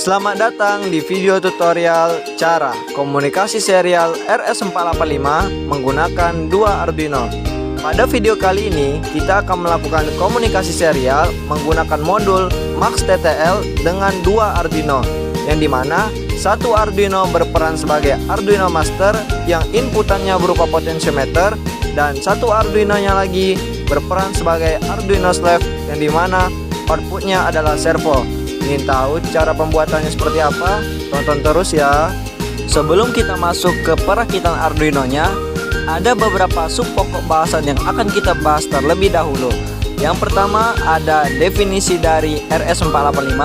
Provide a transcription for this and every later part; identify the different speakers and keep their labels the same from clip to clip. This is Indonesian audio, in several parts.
Speaker 1: Selamat datang di video tutorial cara komunikasi serial RS485 menggunakan dua Arduino. Pada video kali ini kita akan melakukan komunikasi serial menggunakan modul MAX-TTL dengan dua Arduino, yang dimana satu Arduino berperan sebagai Arduino Master yang inputannya berupa potentiometer, dan satu Arduino-nya lagi berperan sebagai Arduino Slave yang dimana outputnya adalah servo. Ingin tahu cara pembuatannya seperti apa? Tonton terus ya. Sebelum kita masuk ke perakitan Arduino-nya, ada beberapa sub pokok bahasan yang akan kita bahas terlebih dahulu. Yang pertama ada definisi dari RS485,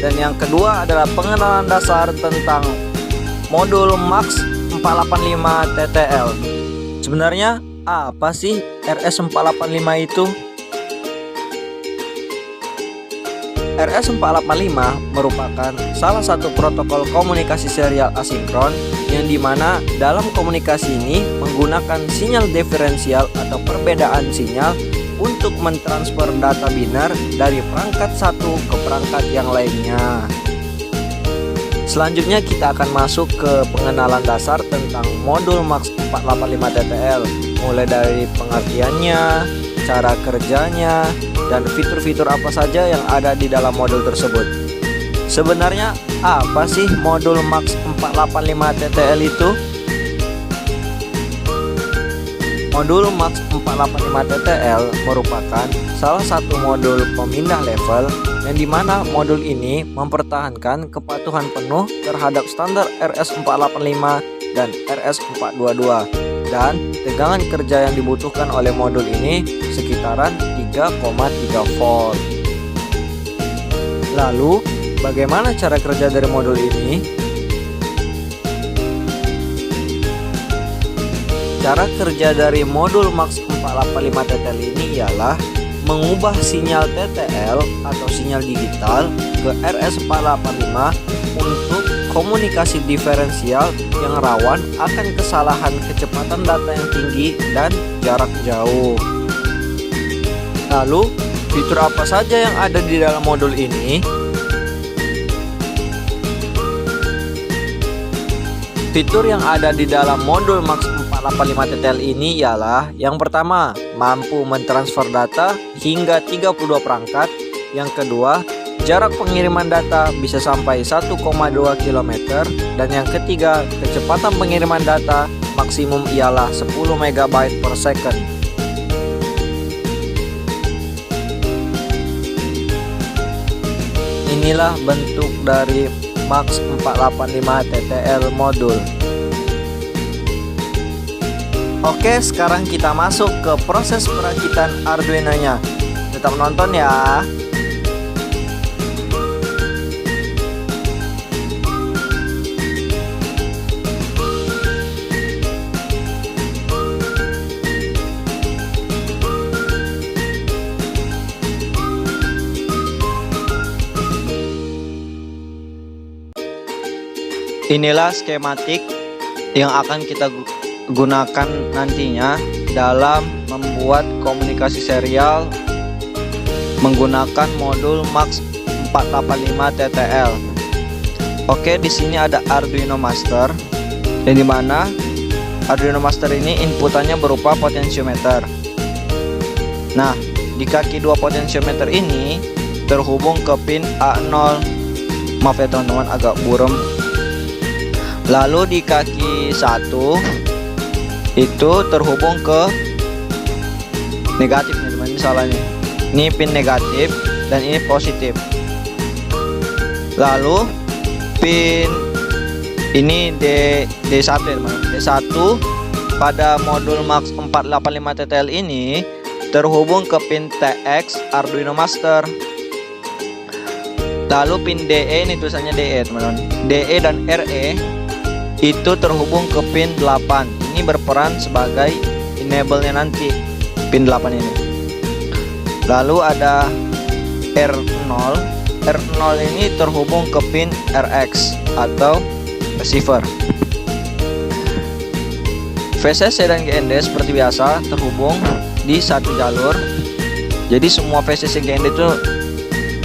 Speaker 1: dan yang kedua adalah pengenalan dasar tentang modul MAX485 TTL. Sebenarnya apa sih RS485 itu? RS485 merupakan salah satu protokol komunikasi serial asinkron yang dimana dalam komunikasi ini menggunakan sinyal diferensial atau perbedaan sinyal untuk mentransfer data biner dari perangkat satu ke perangkat yang lainnya. Selanjutnya kita akan masuk ke pengenalan dasar tentang modul MAX485 TTL, mulai dari pengertiannya, cara kerjanya, dan fitur-fitur apa saja yang ada di dalam modul tersebut. Sebenarnya apa sih modul MAX485 TTL itu? Modul MAX485 TTL merupakan salah satu modul pemindah level yang dimana modul ini mempertahankan kepatuhan penuh terhadap standar RS485 dan RS422, dan tegangan kerja yang dibutuhkan oleh modul ini sekitaran 3,3 volt. Lalu, bagaimana cara kerja dari modul ini? Cara kerja dari modul MAX485 TTL ini ialah mengubah sinyal TTL atau sinyal digital ke RS485 untuk komunikasi diferensial yang rawan akan kesalahan kecepatan data yang tinggi dan jarak jauh. Lalu, fitur apa saja yang ada di dalam modul ini? Fitur yang ada di dalam modul MAX485 TTL ini ialah yang pertama, mampu mentransfer data hingga 32 perangkat. Yang kedua, jarak pengiriman data bisa sampai 1,2 km. Dan yang ketiga, kecepatan pengiriman data maksimum ialah 10 MB per second. Inilah bentuk dari MAX485 TTL modul. Oke, sekarang kita masuk ke proses perakitan Arduino-nya. Tetap nonton ya. Inilah skematik yang akan kita gunakan nantinya dalam membuat komunikasi serial menggunakan modul MAX485 TTL. Oke, di sini ada Arduino Master, yang dimana Arduino Master ini inputannya berupa potentiometer. Nah, di kaki dua potentiometer ini terhubung ke pin A0. Maaf ya teman-teman, agak buram. Lalu di kaki 1 itu terhubung ke negatif nih teman, misalnya ini pin negatif dan ini positif. Lalu pin ini D1 teman, D1 pada modul MAX485 TTL ini terhubung ke pin TX Arduino Master. Lalu pin DE, ini tulisannya DE teman-teman, DE dan RE itu terhubung ke pin 8. Ini berperan sebagai enable-nya nanti, pin 8 ini. Lalu ada R0. R0 ini terhubung ke pin RX atau receiver. VCC dan GND seperti biasa terhubung di satu jalur. Jadi semua VCC GND itu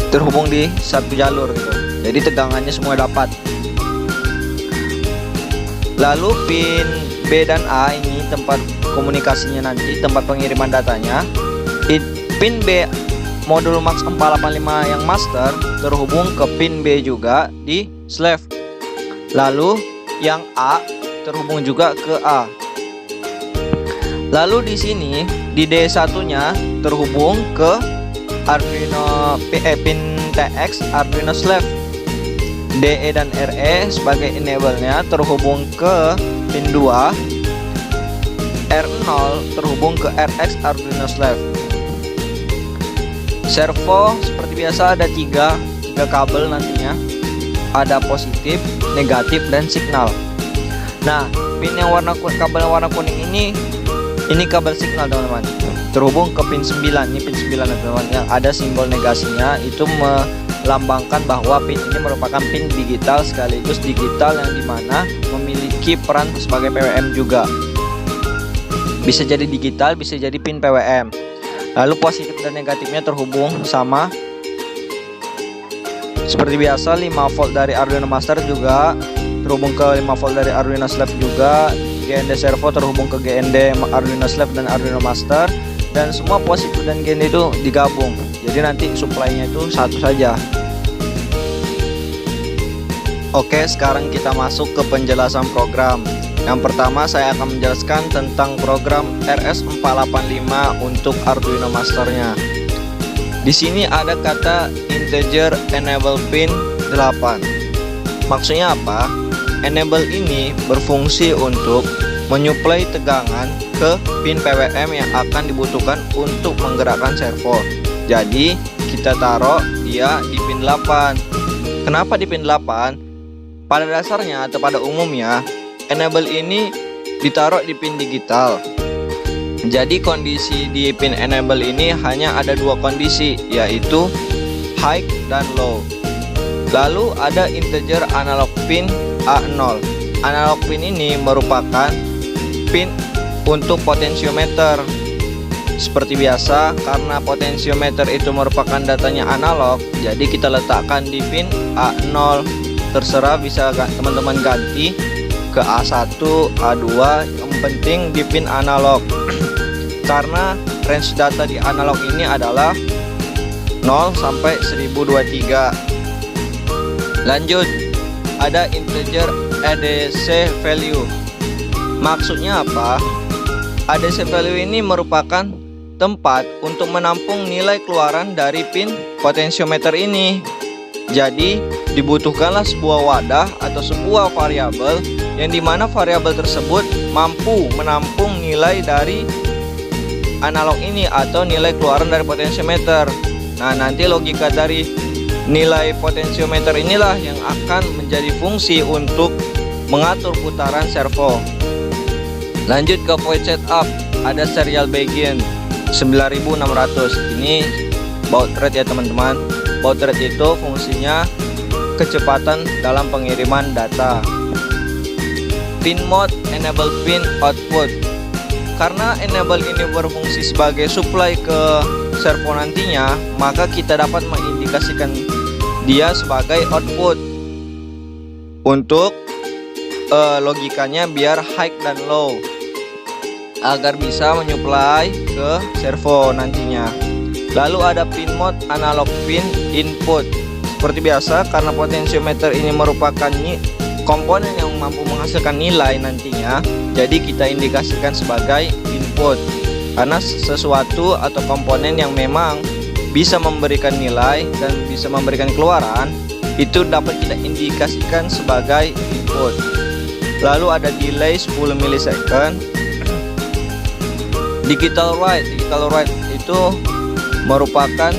Speaker 1: terhubung di satu jalur gitu. jadi tegangannya semua dapat. Lalu pin B dan A ini tempat komunikasinya nanti, tempat pengiriman datanya. Pin B modul MAX 485 yang master terhubung ke pin B juga di slave. Lalu yang A terhubung juga ke A. Lalu di sini di D1-nya terhubung ke Arduino pin TX Arduino slave. DE dan RE sebagai enable-nya terhubung ke pin 2. R0 terhubung ke RX Arduino slave. Servo seperti biasa ada tiga kabel nantinya. Ada positif, negatif, dan signal. Nah, pin yang kabel yang warna kuning ini kabel signal teman-teman. Terhubung ke pin 9. Ini pin 9 teman-teman, yang ada simbol negasinya, itu melambangkan bahwa pin ini merupakan pin digital sekaligus digital yang dimana memiliki peran sebagai PWM juga. Bisa jadi digital, bisa jadi pin PWM. Lalu positif dan negatifnya terhubung sama. Seperti biasa 5 volt dari Arduino Master juga terhubung ke 5 volt dari Arduino Slave juga. GND servo terhubung ke GND Arduino Slave dan Arduino Master. Dan semua positif dan GND itu digabung. Jadi nanti supply-nya itu satu saja. Oke, sekarang kita masuk ke penjelasan program. Yang pertama saya akan menjelaskan tentang program RS485 untuk Arduino Masternya. Di sini ada kata integer enable pin 8. Maksudnya apa? Enable ini berfungsi untuk menyuplai tegangan ke pin PWM yang akan dibutuhkan untuk menggerakkan servo. Jadi kita taruh dia di pin 8. Kenapa di pin 8? Pada dasarnya atau pada umumnya enable ini ditaruh di pin digital. Jadi kondisi di pin enable ini hanya ada dua kondisi, yaitu high dan low. Lalu ada integer analog pin A0. Analog pin ini merupakan pin untuk potensiometer. Seperti biasa, karena potensiometer itu merupakan datanya analog, jadi kita letakkan di pin A0. Terserah, bisa teman-teman ganti ke A1, A2, yang penting di pin analog. Karena range data di analog ini adalah 0 sampai 1023. Lanjut, ada integer ADC value. Maksudnya apa? ADC value ini merupakan tempat untuk menampung nilai keluaran dari pin potensiometer ini. Jadi dibutuhkanlah sebuah wadah atau sebuah variabel yang dimana variabel tersebut mampu menampung nilai dari analog ini atau nilai keluaran dari potensiometer. Nah, nanti logika dari nilai potensiometer inilah yang akan menjadi fungsi untuk mengatur putaran servo. Lanjut ke void setup, ada serial begin 9600. Ini baud rate ya teman-teman. Baud rate itu fungsinya kecepatan dalam pengiriman data. Pin mode enable pin output. Karena enable ini berfungsi sebagai supply ke servo nantinya, maka kita dapat mengindikasikan dia sebagai output untuk logikanya biar high dan low agar bisa menyuplai ke servo nantinya. Lalu ada pin mode analog pin input. Seperti biasa, karena potensiometer ini merupakan komponen yang mampu menghasilkan nilai nantinya, jadi kita indikasikan sebagai input. Karena sesuatu atau komponen yang memang bisa memberikan nilai dan bisa memberikan keluaran, itu dapat kita indikasikan sebagai input. Lalu ada delay 10 millisecond. Digital write itu merupakan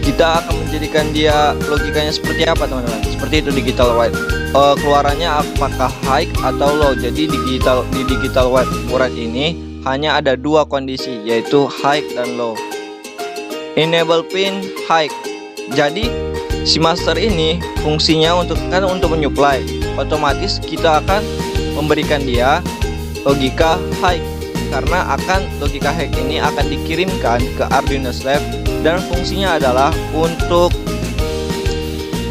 Speaker 1: kita akan menjadikan dia logikanya seperti apa teman-teman. Seperti itu digital write. Keluarannya apakah high atau low. Jadi di digital write ini hanya ada dua kondisi, yaitu high dan low. Enable pin high. Jadi si master ini fungsinya untuk menyuplai. Otomatis kita akan memberikan dia logika high, karena logika high ini akan dikirimkan ke Arduino Slave dan fungsinya adalah untuk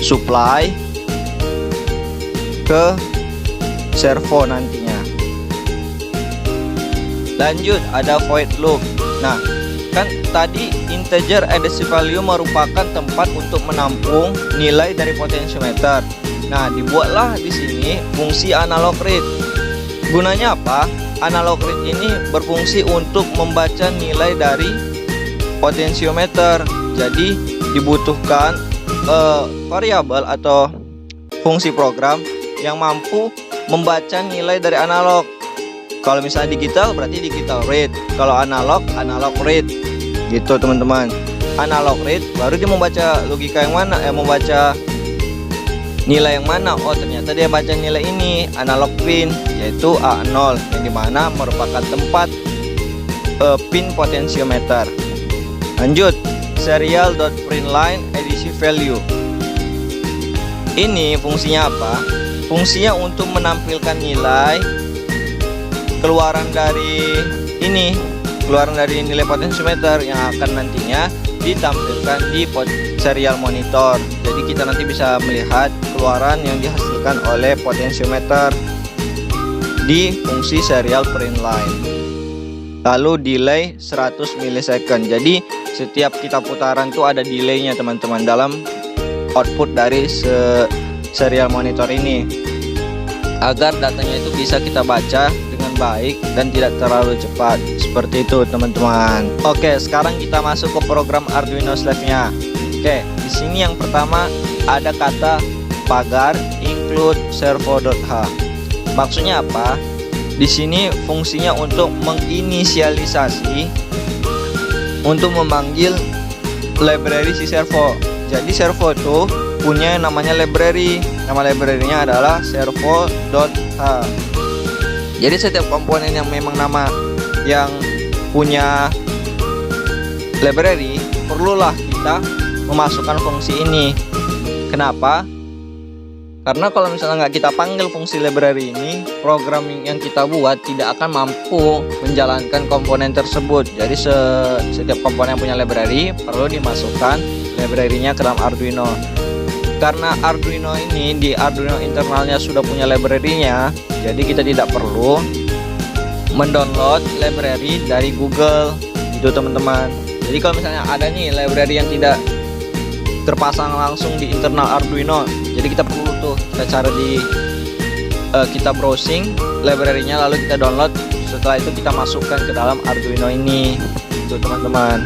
Speaker 1: supply ke servo nantinya. Lanjut ada void loop. Nah, kan tadi integer ADC value merupakan tempat untuk menampung nilai dari potentiometer. Nah, dibuatlah di sini fungsi analog read. Gunanya apa? Analog read ini berfungsi untuk membaca nilai dari potentiometer. Jadi dibutuhkan variabel atau fungsi program yang mampu membaca nilai dari analog. Kalau misalnya digital berarti digital read, kalau analog read, gitu teman-teman. Analog read baru dia membaca logika yang mana, membaca nilai yang mana. Oh ternyata dia baca nilai ini, analog pin, yaitu A0, yang dimana merupakan tempat pin potentiometer. Lanjut, serial.println ADC value. Ini fungsinya apa? Fungsinya untuk menampilkan nilai keluaran dari nilai potentiometer yang akan nantinya ditampilkan di serial monitor. Jadi kita nanti bisa melihat keluaran yang dihasilkan oleh potentiometer di fungsi serial print line. Lalu delay 100 millisecond. Jadi setiap kita putaran tuh ada delaynya teman-teman dalam output dari serial monitor ini, agar datanya itu bisa kita baca dengan baik dan tidak terlalu cepat. Seperti itu teman-teman. Oke, sekarang kita masuk ke program Arduino Slave-nya. Oke, di sini yang pertama ada kata pagar include servo.h. Maksudnya apa? Di sini fungsinya untuk menginisialisasi, untuk memanggil library si servo. Jadi servo itu punya namanya library. Nama library-nya adalah servo.h. Jadi setiap komponen yang memang nama yang punya library, perlulah kita memasukkan fungsi ini. Kenapa? Karena kalau misalnya nggak kita panggil fungsi library ini, program yang kita buat tidak akan mampu menjalankan komponen tersebut. Jadi setiap komponen yang punya library perlu dimasukkan library-nya ke dalam Arduino. Karena Arduino ini di Arduino internalnya sudah punya library-nya, jadi kita tidak perlu mendownload library dari Google, itu teman-teman. Jadi kalau misalnya ada nih library yang tidak terpasang langsung di internal Arduino, jadi kita perlu tuh kita cari di kita browsing library-nya, lalu kita download. Setelah itu kita masukkan ke dalam Arduino ini, itu teman-teman.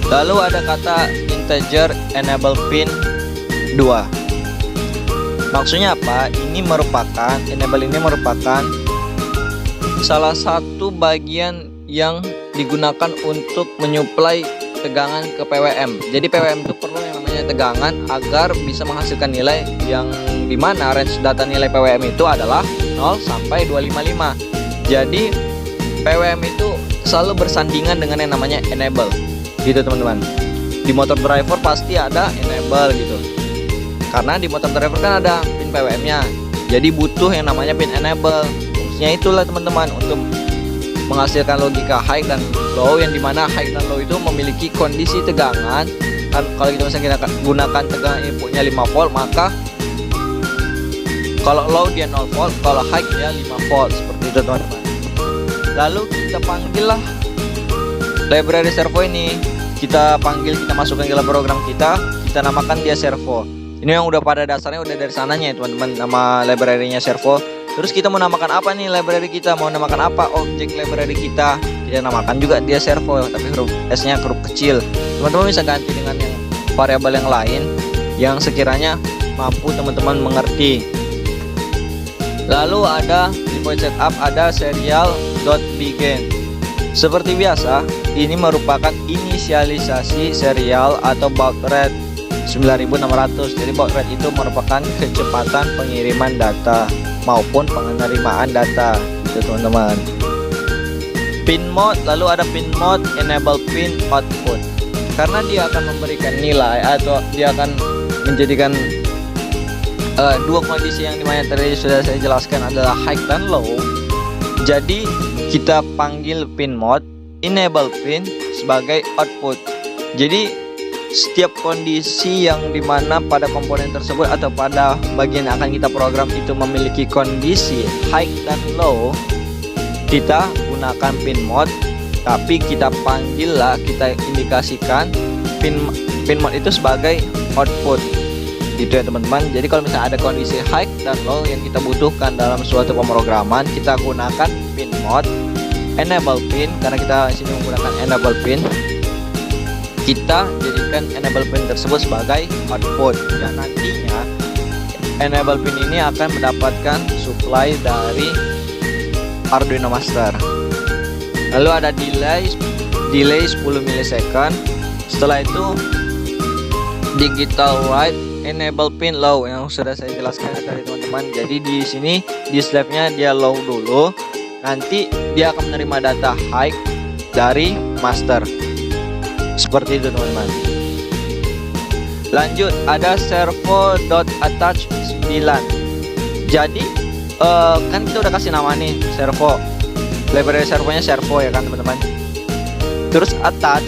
Speaker 1: Lalu ada kata integer enable pin 2. Maksudnya apa? Enable ini merupakan salah satu bagian yang digunakan untuk menyuplai tegangan ke PWM. Jadi PWM itu perlu yang namanya tegangan agar bisa menghasilkan nilai yang dimana range data nilai PWM itu adalah 0 sampai 255. Jadi PWM itu selalu bersandingan dengan yang namanya enable, gitu teman-teman. Di motor driver pasti ada enable gitu, karena di motor driver kan ada pin PWM-nya. Jadi butuh yang namanya pin enable. Fungsinya itulah teman-teman, untuk menghasilkan logika high dan low, yang dimana high dan low itu memiliki kondisi tegangan. Kan kalau kita misalnya kita gunakan tegangan inputnya 5 volt, maka kalau low dia 0 volt, kalau high dia 5 volt, seperti itu teman-teman. Lalu kita panggillah library servo ini, kita masukkan ke dalam program kita namakan dia servo. Ini yang udah pada dasarnya udah dari sananya ya teman-teman, nama library-nya servo. Terus kita mau namakan apa nih library kita? Mau namakan apa objek library kita? Kita namakan juga dia servo, tapi huruf S-nya huruf kecil. Teman-teman bisa ganti dengan yang variabel yang lain yang sekiranya mampu teman-teman mengerti. Lalu ada di point setup ada serial.begin. Seperti biasa, ini merupakan inisialisasi serial atau baud rate 9600. Jadi baud rate itu merupakan kecepatan pengiriman data maupun penerimaan data, itu teman-teman. Pin mode, lalu ada pin mode enable pin output. Karena dia akan memberikan nilai atau dia akan menjadikan dua kondisi yang dimana tadi sudah saya jelaskan adalah high dan low. Jadi kita panggil pin mode enable pin sebagai output. Jadi setiap kondisi yang dimana pada komponen tersebut atau pada bagian yang akan kita program itu memiliki kondisi high dan low, kita gunakan pin mode, tapi kita indikasikan pin mode itu sebagai output gitu ya teman-teman. Jadi kalau misalnya ada kondisi high dan low yang kita butuhkan dalam suatu pemrograman, kita gunakan pin mode, enable pin, karena kita sini menggunakan enable pin, kita jadikan enable pin tersebut sebagai output. Dan nantinya enable pin ini akan mendapatkan supply dari Arduino Master. Lalu ada delay 10 millisecond. Setelah itu digital write enable pin low yang sudah saya jelaskan tadi teman-teman. Jadi di sini di stepnya dia low dulu, nanti dia akan menerima data high dari master. Seperti itu teman-teman. Lanjut ada servo.attach 9. Jadi kan kita udah kasih nama nih servo, library servonya servo ya kan teman-teman. Terus attach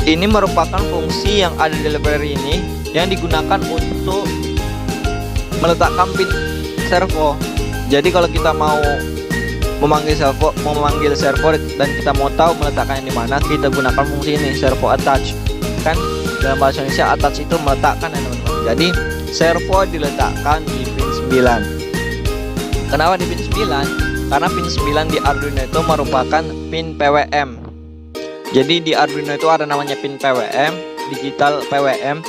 Speaker 1: ini merupakan fungsi yang ada di library ini yang digunakan untuk meletakkan pin servo. Jadi kalau kita mau memanggil servo dan kita mau tahu meletakkannya di mana, kita gunakan fungsi ini servo attach. Kan dalam bahasa Indonesia attach itu meletakkan ya teman-teman. Jadi servo diletakkan di pin 9. Kenapa di pin 9? Karena pin 9 di Arduino itu merupakan pin PWM. Jadi di Arduino itu ada namanya pin PWM, digital PWM.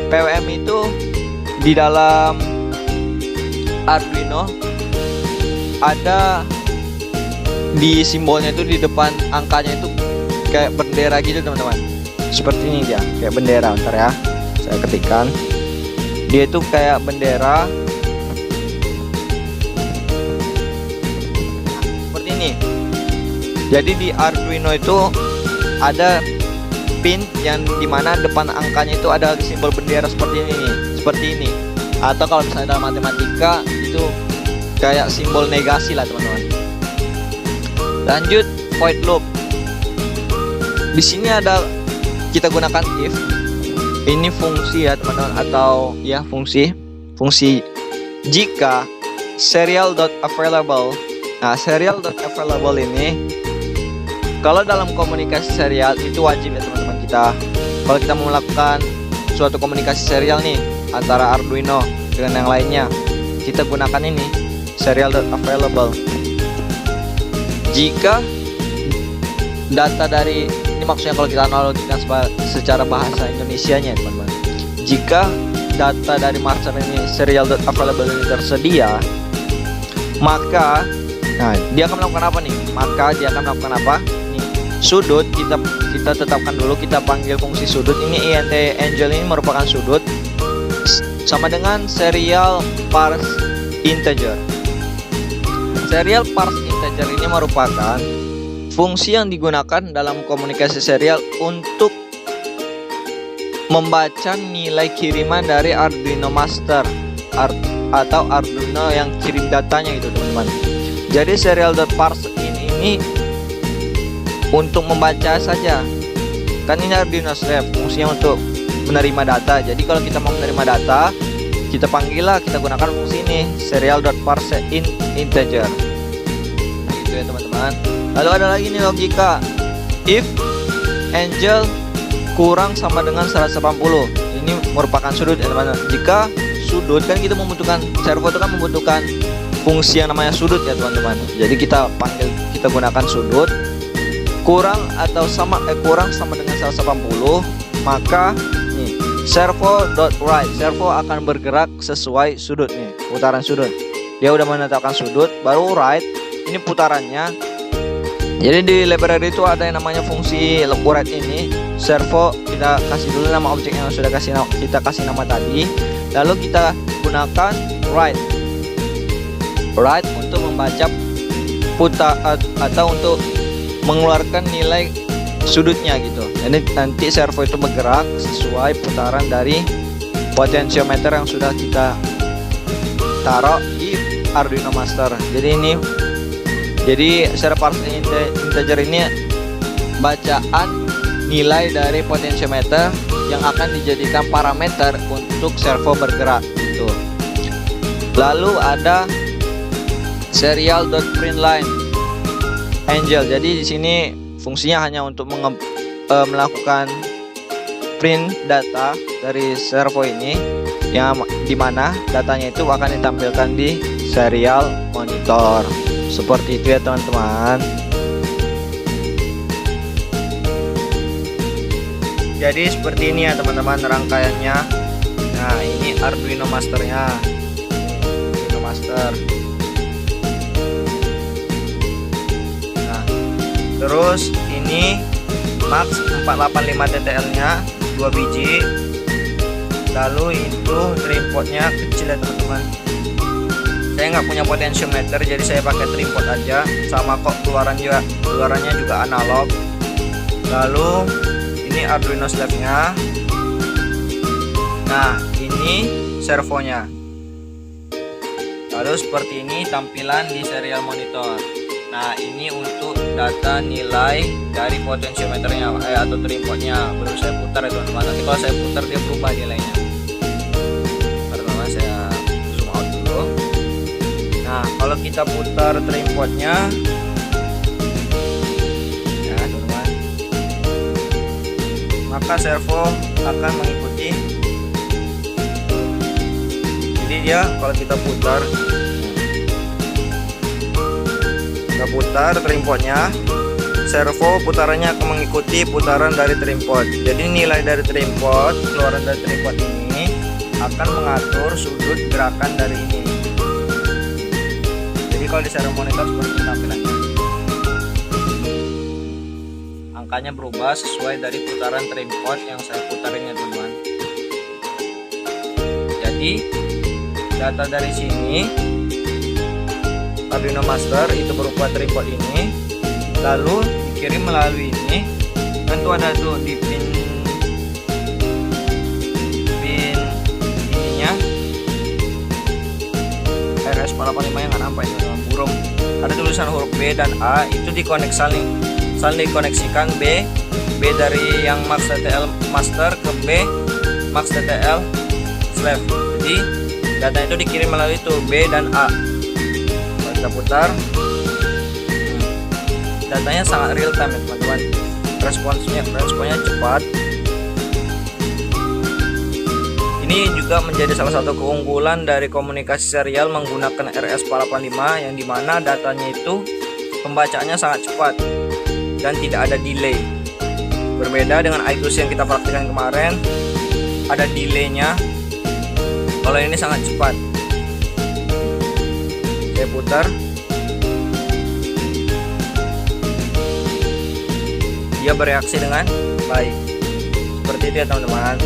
Speaker 1: PWM itu di dalam Arduino ada di simbolnya itu di depan angkanya itu kayak bendera gitu teman-teman. Seperti ini dia, kayak bendera. Bentar ya, saya ketikkan. Dia itu kayak bendera. Seperti ini. Jadi di Arduino itu ada pin yang dimana depan angkanya itu ada simbol bendera seperti ini, seperti ini. Atau kalau misalnya dalam matematika itu kayak simbol negasi lah teman-teman. Lanjut void loop. Di sini ada kita gunakan if. Ini fungsi ya teman-teman, atau ya fungsi jika serial.available. Nah, serial.available ini kalau dalam komunikasi serial itu wajib ya teman-teman kita. Kalau kita mau melakukan suatu komunikasi serial nih antara Arduino dengan yang lainnya, kita gunakan ini serial.available. Jika data dari ini maksudnya kalau kita analogikan secara bahasa Indonesianya teman-teman, jika data dari master ini serial.available ini tersedia, maka dia akan melakukan apa nih? Maka dia akan melakukan apa? Nih, sudut kita tetapkan dulu, kita panggil fungsi sudut. Ini int angel ini merupakan sudut sama dengan serial parse integer. Serial parse integer ini merupakan fungsi yang digunakan dalam komunikasi serial untuk membaca nilai kiriman dari Arduino Master atau Arduino yang kirim datanya gitu teman-teman. Jadi serial.parseIn ini untuk membaca saja. Kan ini Arduino Step, fungsinya untuk menerima data. Jadi kalau kita mau menerima data, kita panggil lah, kita gunakan fungsi ini serial.parseIn integer. Gitu ya teman-teman. Lalu ada lagi nih logika if angel kurang sama dengan 180. Ini merupakan sudut ya teman-teman. Jika sudut kan kita membutuhkan, servo itu kan membutuhkan fungsi yang namanya sudut ya teman-teman. Jadi kita gunakan sudut kurang sama dengan 180, maka nih servo.write, servo akan bergerak sesuai sudut nih, putaran sudut. Dia udah menetapkan sudut, baru write ini putarannya. Jadi di library itu ada yang namanya fungsi write ini. Servo kita kasih dulu nama objek yang sudah kita kasih nama tadi, lalu kita gunakan write untuk membaca atau untuk mengeluarkan nilai sudutnya gitu. Jadi nanti servo itu bergerak sesuai putaran dari potentiometer yang sudah kita taruh di Arduino Master. Jadi secara parseIn integer ini bacaan nilai dari potentiometer yang akan dijadikan parameter untuk servo bergerak gitu. Lalu ada serial.println Angel. Jadi di sini fungsinya hanya untuk melakukan print data dari servo ini, yang dimana datanya itu akan ditampilkan di serial monitor. Seperti itu ya teman-teman. Jadi seperti ini ya teman-teman rangkaiannya. Nah, ini Arduino masternya. Arduino master. Nah, terus ini Max 485 TTL nya 2 biji. Lalu itu trimpodnya kecil ya teman-teman. Saya nggak punya potentiometer, jadi saya pakai tripod aja. Sama kok keluarannya juga analog. Lalu ini Arduino slave-nya. Nah, ini servonya. Lalu seperti ini tampilan di serial monitor. Nah, ini untuk data nilai dari potentiometernya atau tripodnya. Baru saya putar ya teman-teman. Nanti kalau saya putar dia berubah nilainya. Pertama saya zoom out dulu. Nah, kalau kita putar tripodnya, ya teman-teman, maka servo akan mengikuti. Jadi dia kalau kita putar tripodnya, servo putarannya akan mengikuti putaran dari tripod. Jadi nilai dari tripod, keluaran dari tripod ini akan mengatur sudut gerakan dari ini. Jadi kalau di servo monitor seperti tampilannya, angkanya berubah sesuai dari putaran tripod yang saya putarin ya teman-teman. Jadi data dari sini Arduino Master itu berupa tripod ini, lalu dikirim melalui ini. Tentu ada tuh di pin ininya RS485 yang nggak nampak itu dalam burung. Ada tulisan huruf B dan A, itu saling dikoneksikan B dari yang Max TTL Master ke B Max TTL Slave. Jadi data itu dikirim melalui itu B dan A. Kita putar, datanya sangat real time ya teman-teman. Responnya cepat. Ini juga menjadi salah satu keunggulan dari komunikasi serial menggunakan RS485, yang dimana datanya itu pembacaannya sangat cepat dan tidak ada delay. Berbeda dengan I2C yang kita praktikkan kemarin, ada delaynya. Kalau ini sangat cepat. Saya putar, dia bereaksi dengan baik. Seperti itu ya teman-teman.